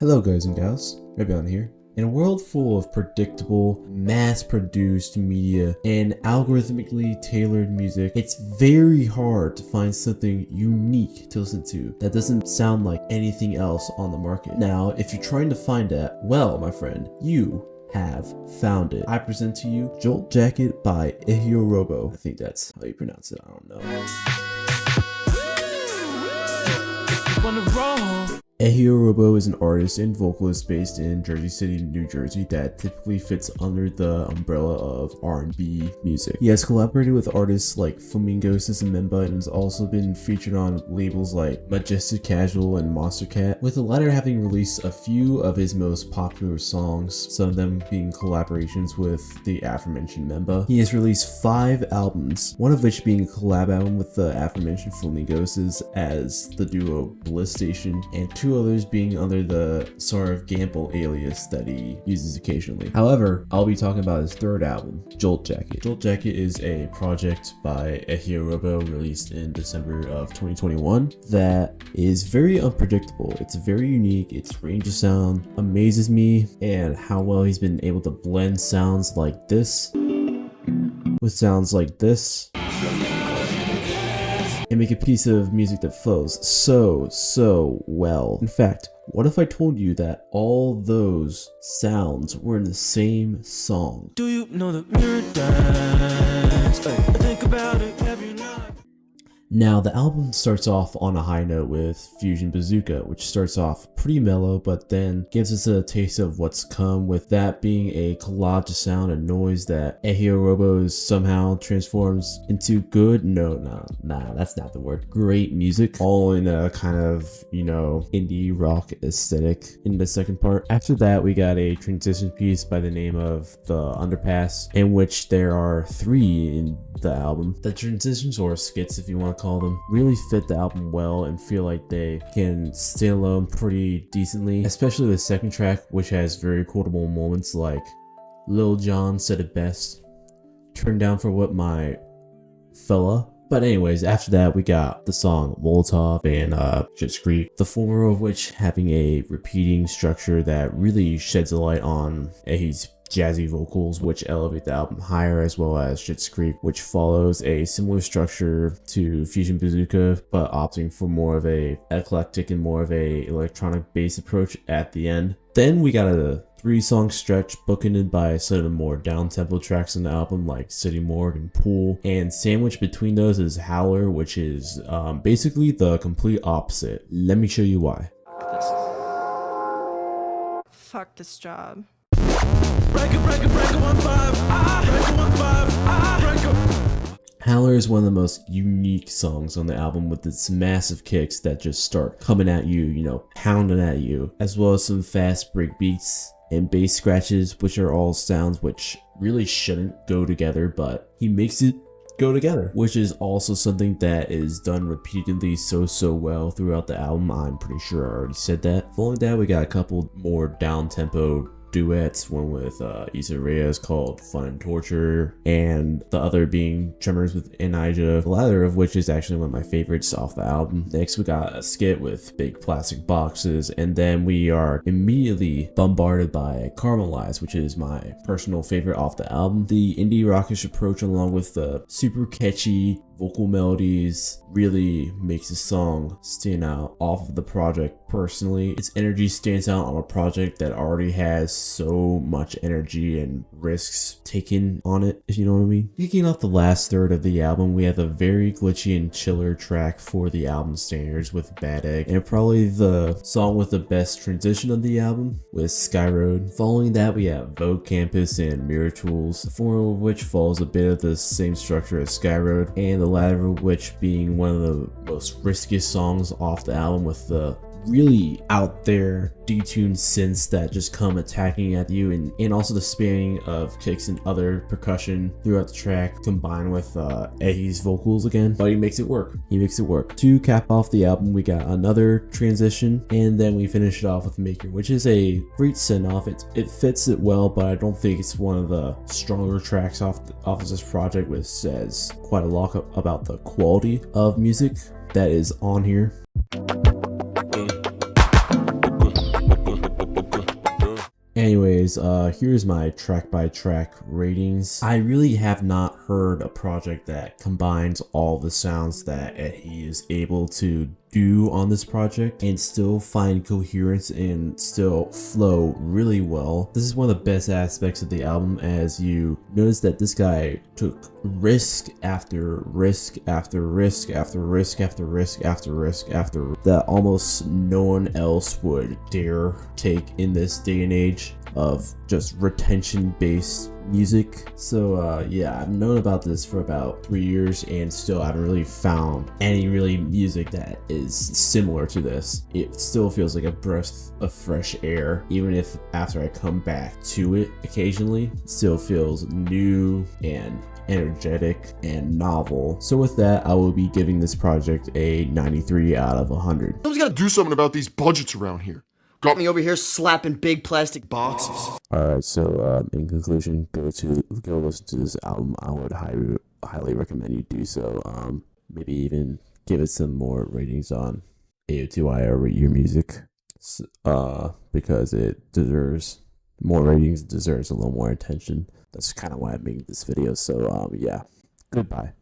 Hello guys and gals, Raybon here. In a world full of predictable, mass-produced media and algorithmically tailored music, it's very hard to find something unique to listen to that doesn't sound like anything else on the market. Now, if you're trying to find that, well, my friend, you have found it. I present to you Jolt Jacket by EHIOROBO. I think that's how you pronounce it, I don't know. EHIOROBO is an artist and vocalist based in Jersey City, New Jersey that typically fits under the umbrella of R&B music. He has collaborated with artists like Flamingo System and has also been featured on labels like Majestic Casual and Monster Cat, with the latter having released a few of his most popular songs, some of them being collaborations with the aforementioned Memba. He has released 5 albums, one of which being a collab album with the aforementioned Flamingos as the duo Bliss Station, and 2 others being under the sort of Gamble alias that he uses occasionally. However, I'll be talking about his 3rd album, Jolt Jacket. Jolt Jacket is a project by EHIOROBO released in December of 2021 that is very unpredictable. It's very unique. Its range of sound amazes me, and how well he's been able to blend sounds like this with sounds like this and make a piece of music that flows so well. In fact, what if I told you that all those sounds were in the same song? Do you know the mirror dance? I think about it every night. Now, the album starts off on a high note with Fusion Bazooka, which starts off pretty mellow, but then gives us a taste of what's come, with that being a collage of sound and noise that EHIOROBO somehow transforms into good, that's not the word, great music, all in a kind of, indie rock aesthetic in the second part. After that, we got a transition piece by the name of The Underpass, in which there are 3 in the album. The transitions, or skits if you want to call them, really fit the album well and feel like they can stand alone pretty decently, especially the second track, which has very quotable moments like Lil Jon said it best, "Turn down for what my fella." But anyways, after that we got the song Molotov and Schitt's Creek, the former of which having a repeating structure that really sheds a light on Ehi's jazzy vocals, which elevate the album higher, as well as Schitt's Creek, which follows a similar structure to Fusion Bazooka, but opting for more of a eclectic and more of a electronic bass approach at the end. Then we got a 3-song stretch bookended by some of the more down-tempo tracks on the album like City Morgue and Pool, and sandwiched between those is Howler, which is basically the complete opposite. Let me show you why. Fuck this job. Howler is one of the most unique songs on the album, with its massive kicks that just start coming at you, pounding at you, as well as some fast break beats and bass scratches, which are all sounds which really shouldn't go together, but he makes it go together, which is also something that is done repeatedly so well throughout the album. I'm pretty sure I already said that. Following that, we got a couple more down-tempo duets, one with Issa Reyes called Fun and Torture, and the other being Tremors with Anija, the latter of which is actually one of my favorites off the album. Next, we got a skit with Big Plastic Boxes, and then we are immediately bombarded by Caramelize, which is my personal favorite off the album. The indie rockish approach, along with the super catchy vocal melodies, really makes the song stand out off of the project. Personally, its energy stands out on a project that already has so much energy and risks taken on it, if you know what I mean. Kicking off the last third of the album, we have a very glitchy and chiller track for the album standards with Bad Egg, and probably the song with the best transition of the album with Sky Road. Following that, we have Vogue Campus and Mirror Tools, the former of which follows a bit of the same structure as Sky Road, and the latter of which being one of the most riskiest songs off the album, with the really out there detuned synths that just come attacking at you, and also the spanning of kicks and other percussion throughout the track, combined with Ehi's vocals again. But he makes it work. To cap off the album, we got another transition, and then we finish it off with Maker, which is a great send-off. It fits it well, but I don't think it's one of the stronger tracks off of this project, which says quite a lot about the quality of music that is on here. Anyways, here's my track by track ratings. I really have not heard a project that combines all the sounds that he is able to do on this project and still find coherence and still flow really well. This is one of the best aspects of the album, as you notice that this guy took risk after risk after risk after risk after risk after risk after that almost no one else would dare take in this day and age of just retention based music. So yeah, I've known about this for about 3 years and still haven't really found any really music that is similar to this. It still feels like a breath of fresh air, even if after I come back to it occasionally, it still feels new and energetic and novel. So with that, I will be giving this project a 93 out of 100. Someone's gotta do something about these budgets around here. Got me over here slapping big plastic boxes. Alright, so in conclusion, go listen to this album. I would highly recommend you do so. Maybe even give it some more ratings on AO2IO Rate Your Music, because it deserves more ratings, deserves a little more attention. That's kind of why I'm making this video. So yeah, goodbye.